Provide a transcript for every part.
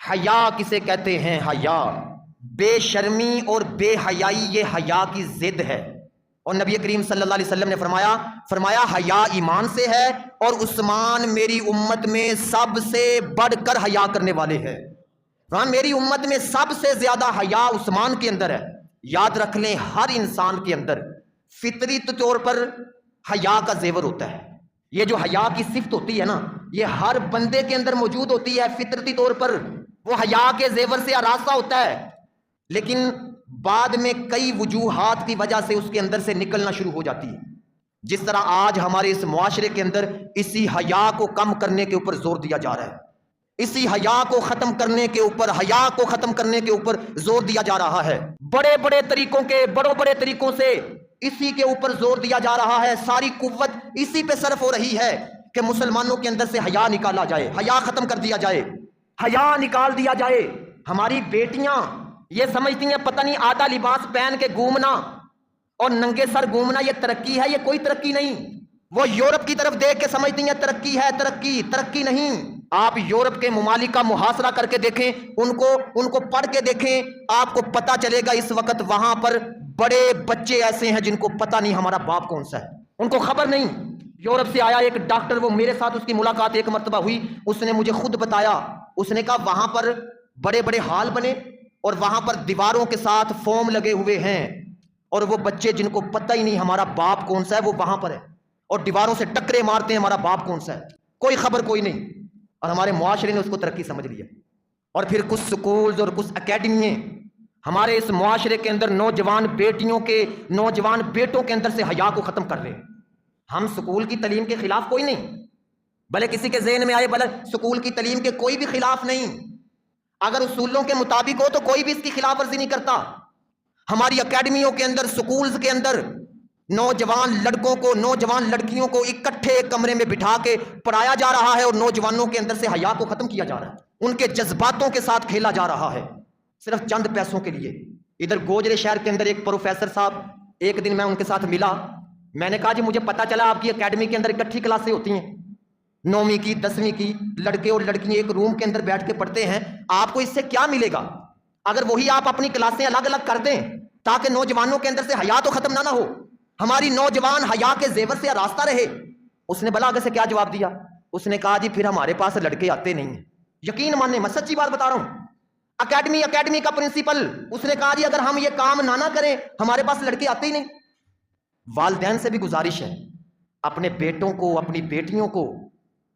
حیا کسے کہتے ہیں؟ حیا بے شرمی اور بے حیائی یہ حیا کی ضد ہے، اور نبی کریم صلی اللہ علیہ وسلم نے فرمایا حیا ایمان سے ہے، اور عثمان میری امت میں سب سے بڑھ کر حیا کرنے والے ہیں۔ میری امت میں سب سے زیادہ حیا عثمان کے اندر ہے۔ یاد رکھ لیں، ہر انسان کے اندر فطری طور پر حیا کا زیور ہوتا ہے۔ یہ جو حیا کی صفت ہوتی ہے نا، یہ ہر بندے کے اندر موجود ہوتی ہے فطرتی طور پر، وہ حیا کے زیور سے آراستہ ہوتا ہے، لیکن بعد میں کئی وجوہات کی وجہ سے اس کے اندر سے نکلنا شروع ہو جاتی ہے۔ جس طرح آج ہمارے اس معاشرے کے اندر اسی حیا کو کم کرنے کے اوپر زور دیا جا رہا ہے، اسی حیا کو ختم کرنے کے اوپر زور دیا جا رہا ہے، بڑے بڑے طریقوں سے اسی کے اوپر زور دیا جا رہا ہے۔ ساری قوت اسی پہ صرف ہو رہی ہے کہ مسلمانوں کے اندر سے حیا نکالا جائے، حیا ختم کر دیا جائے، حیا نکال دیا جائے۔ ہماری بیٹیاں یہ سمجھتی ہیں پتہ نہیں آدھا لباس پہن کے گھومنا اور ننگے سر گھومنا یہ ترقی ہے، یہ کوئی ترقی نہیں۔ وہ یورپ کی طرف دیکھ کے سمجھتی ہیں ترقی ہے، ترقی نہیں۔ آپ یورپ کے ممالک کا محاصرہ کر کے دیکھیں، ان کو پڑھ کے دیکھیں، آپ کو پتہ چلے گا اس وقت وہاں پر بڑے بچے ایسے ہیں جن کو پتہ نہیں ہمارا باپ کون سا ہے، ان کو خبر نہیں۔ یورپ سے آیا ایک ڈاکٹر، وہ میرے ساتھ اس کی ملاقات ایک مرتبہ ہوئی، اس نے مجھے خود بتایا، اس نے کہا وہاں پر بڑے بڑے ہال بنے اور وہاں پر دیواروں کے ساتھ فوم لگے ہوئے ہیں، اور وہ بچے جن کو پتہ ہی نہیں ہمارا باپ کون سا ہے وہ وہاں پر ہے، اور دیواروں سے ٹکرے مارتے ہیں ہمارا باپ کون سا ہے، کوئی خبر کوئی نہیں۔ اور ہمارے معاشرے نے اس کو ترقی سمجھ لیا۔ اور پھر کچھ سکولز اور کچھ اکیڈمیاں ہمارے اس معاشرے کے اندر نوجوان بیٹوں کے اندر سے حیا کو ختم کر رہے ہیں۔ ہم سکول کی تعلیم کے خلاف کوئی نہیں، بھلے کسی کے ذہن میں آئے بھلے سکول کی تعلیم کے کوئی بھی خلاف نہیں، اگر اصولوں کے مطابق ہو تو کوئی بھی اس کی خلاف ورزی نہیں کرتا۔ ہماری اکیڈمیوں کے اندر، سکولز کے اندر نوجوان لڑکوں کو، نوجوان لڑکیوں کو اکٹھے ایک کمرے میں بٹھا کے پڑھایا جا رہا ہے، اور نوجوانوں کے اندر سے حیا کو ختم کیا جا رہا ہے، ان کے جذباتوں کے ساتھ کھیلا جا رہا ہے صرف چند پیسوں کے لیے۔ ادھر گوجرے شہر کے اندر ایک پروفیسر صاحب، ایک دن میں ان کے ساتھ ملا، میں نے کہا جی مجھے پتا چلا آپ کی اکیڈمی کے اندر اکٹھی کلاسیں ہوتی ہیں، 9ویں کی 10ویں کی، لڑکے اور لڑکیاں ایک روم کے اندر بیٹھ کے پڑھتے ہیں، آپ کو اس سے کیا ملے گا؟ اگر وہی آپ اپنی کلاسیں الگ الگ کر دیں تاکہ نوجوانوں کے اندر سے حیا تو ختم نہ ہو، ہماری نوجوان حیا کے زیور سے آراستہ رہے۔ اس نے بلا آگے سے کیا جواب دیا؟ اس نے کہا جی پھر ہمارے پاس لڑکے آتے نہیں ہیں۔ یقین ماننے، میں سچی بات بتا رہا ہوں، اکیڈمی کا پرنسپل، اس نے کہا جی اگر ہم یہ کام نہ کریں ہمارے پاس لڑکے آتے ہی نہیں۔ والدین سے بھی گزارش ہے، اپنے بیٹوں کو، اپنی بیٹیوں کو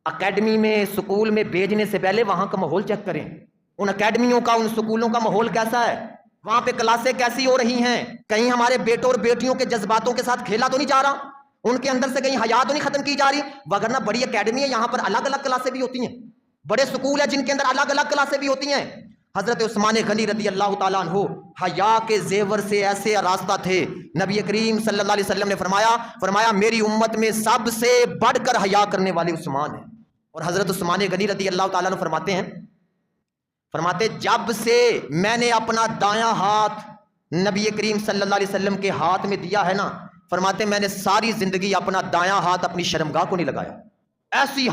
اکیڈمی میں، سکول میں بھیجنے سے پہلے وہاں کا ماحول چیک کریں، ان اکیڈمیوں کا، ان سکولوں کا ماحول کیسا ہے، وہاں پہ کلاسیں کیسی ہو رہی ہیں، کہیں ہمارے بیٹوں اور بیٹیوں کے جذباتوں کے ساتھ کھیلا تو نہیں جا رہا، ان کے اندر سے کہیں حیا تو نہیں ختم کی جا رہی۔ وگرنہ بڑی اکیڈمی ہے، یہاں پر الگ الگ کلاسیں بھی ہوتی ہیں، بڑے سکول ہیں جن کے اندر الگ الگ کلاسیں بھی ہوتی ہیں۔ حضرت عثمان غنی رضی اللہ تعالیٰ عنہ حیا کے زیور سے ایسے آراستہ تھے، نبی کریم صلی اللہ علیہ وسلم نے فرمایا میری امت میں سب سے بڑھ کر حیا کرنے والے عثمان ہیں۔ اور حضرت عثمان غنی رضی اللہ تعالیٰ عنہ فرماتے جب سے میں نے اپنا دایاں ہاتھ نبی کریم صلی اللہ علیہ وسلم کے ہاتھ میں دیا ہے نا، فرماتے میں نے ساری زندگی اپنا دایاں ہاتھ اپنی شرمگاہ کو نہیں لگایا۔ ایسی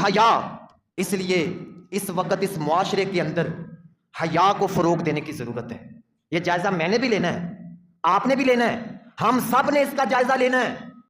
حیا۔ اس لیے اس وقت اس معاشرے کے اندر حیا کو فروغ دینے کی ضرورت ہے۔ یہ جائزہ میں نے بھی لینا ہے، آپ نے بھی لینا ہے، ہم سب نے اس کا جائزہ لینا ہے۔